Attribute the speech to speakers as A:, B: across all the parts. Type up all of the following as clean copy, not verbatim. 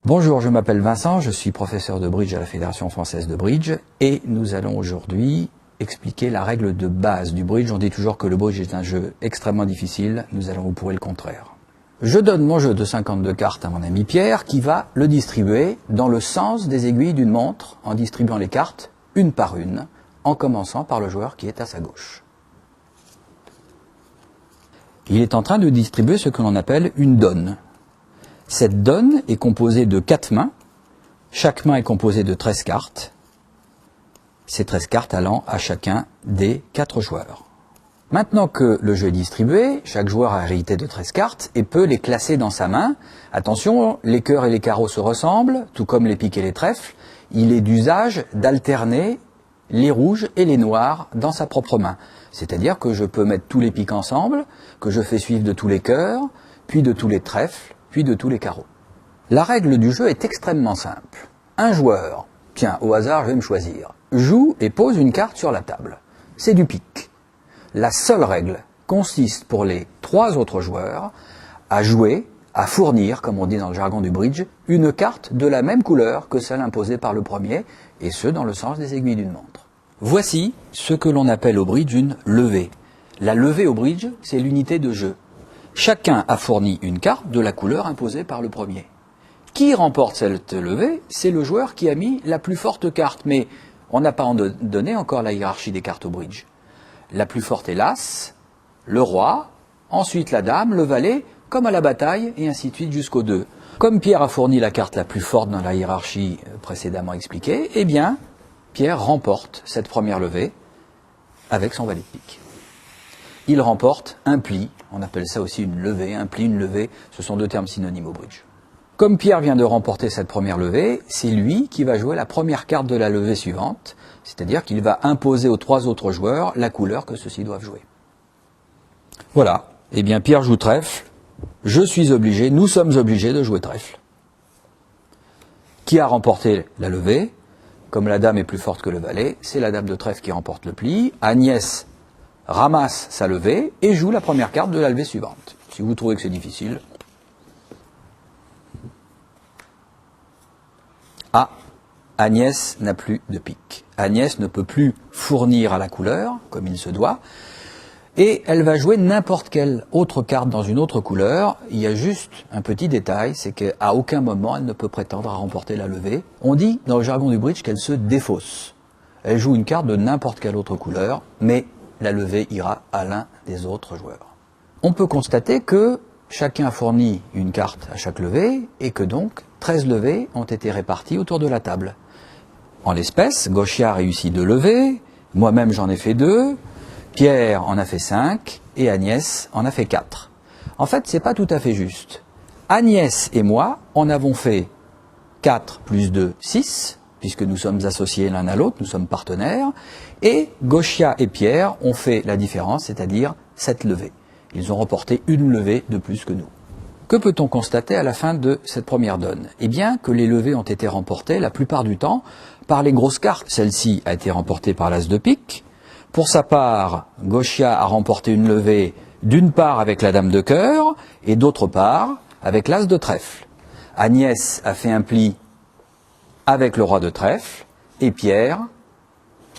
A: Bonjour, je m'appelle Vincent, je suis professeur de bridge à la Fédération française de bridge et nous allons aujourd'hui expliquer la règle de base du bridge. On dit toujours que le bridge est un jeu extrêmement difficile, nous allons vous prouver le contraire. Je donne mon jeu de 52 cartes à mon ami Pierre qui va le distribuer dans le sens des aiguilles d'une montre en distribuant les cartes une par une, en commençant par le joueur qui est à sa gauche. Il est en train de distribuer ce que l'on appelle une donne. Cette donne est composée de 4 mains. Chaque main est composée de 13 cartes. Ces 13 cartes allant à chacun des 4 joueurs. Maintenant que le jeu est distribué, chaque joueur a hérité de 13 cartes et peut les classer dans sa main. Attention, les cœurs et les carreaux se ressemblent, tout comme les piques et les trèfles. Il est d'usage d'alterner les rouges et les noirs dans sa propre main. C'est-à-dire que je peux mettre tous les piques ensemble, que je fais suivre de tous les cœurs, puis de tous les trèfles, puis de tous les carreaux. La règle du jeu est extrêmement simple. Un joueur, tiens, au hasard, je vais me choisir, joue et pose une carte sur la table. C'est du pique. La seule règle consiste pour les 3 autres joueurs à jouer, à fournir, comme on dit dans le jargon du bridge, une carte de la même couleur que celle imposée par le premier, et ce, dans le sens des aiguilles d'une montre. Voici ce que l'on appelle au bridge une levée. La levée au bridge, c'est l'unité de jeu. Chacun a fourni une carte de la couleur imposée par le premier. Qui remporte cette levée? C'est le joueur qui a mis la plus forte carte, mais on n'a pas donné encore la hiérarchie des cartes au bridge. La plus forte est l'As, le Roi, ensuite la Dame, le Valet, comme à la bataille, et ainsi de suite jusqu'au 2. Comme Pierre a fourni la carte la plus forte dans la hiérarchie précédemment expliquée, eh bien, Pierre remporte cette première levée avec son valet de pique. Il remporte un pli, on appelle ça aussi une levée, un pli, une levée, ce sont 2 termes synonymes au bridge. Comme Pierre vient de remporter cette première levée, c'est lui qui va jouer la première carte de la levée suivante, c'est-à-dire qu'il va imposer aux 3 autres joueurs la couleur que ceux-ci doivent jouer. Voilà, eh bien Pierre joue trèfle, je suis obligé, nous sommes obligés de jouer trèfle. Qui a remporté la levée? Comme la dame est plus forte que le valet, c'est la dame de trèfle qui remporte le pli. Agnès ramasse sa levée et joue la première carte de la levée suivante. Si vous trouvez que c'est difficile. Ah, Agnès n'a plus de pique. Agnès ne peut plus fournir à la couleur, comme il se doit, et elle va jouer n'importe quelle autre carte dans une autre couleur. Il y a juste un petit détail, c'est qu'à aucun moment elle ne peut prétendre à remporter la levée. On dit dans le jargon du bridge qu'elle se défausse. Elle joue une carte de n'importe quelle autre couleur, mais la levée ira à l'un des autres joueurs. On peut constater que chacun a fourni une carte à chaque levée et que donc 13 levées ont été réparties autour de la table. En l'espèce, Gauchia a réussi 2 levées, moi-même j'en ai fait 2, Pierre en a fait 5 et Agnès en a fait 4. En fait, c'est pas tout à fait juste. Agnès et moi en avons fait 4 plus 2, 6, puisque nous sommes associés l'un à l'autre, nous sommes partenaires, et Gauchia et Pierre ont fait la différence, c'est-à-dire 7 levées. Ils ont remporté une levée de plus que nous. Que peut-on constater à la fin de cette première donne? Eh bien, que les levées ont été remportées, la plupart du temps, par les grosses cartes. Celle-ci a été remportée par l'As de pique. Pour sa part, Gauchia a remporté une levée d'une part avec la Dame de cœur, et d'autre part avec l'As de trèfle. Agnès a fait un pli avec le Roi de trèfle, et Pierre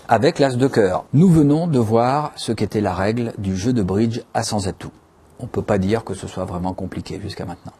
A: avec l'As de cœur. Nous venons de voir ce qu'était la règle du jeu de bridge à sans atout. On ne peut pas dire que ce soit vraiment compliqué jusqu'à maintenant.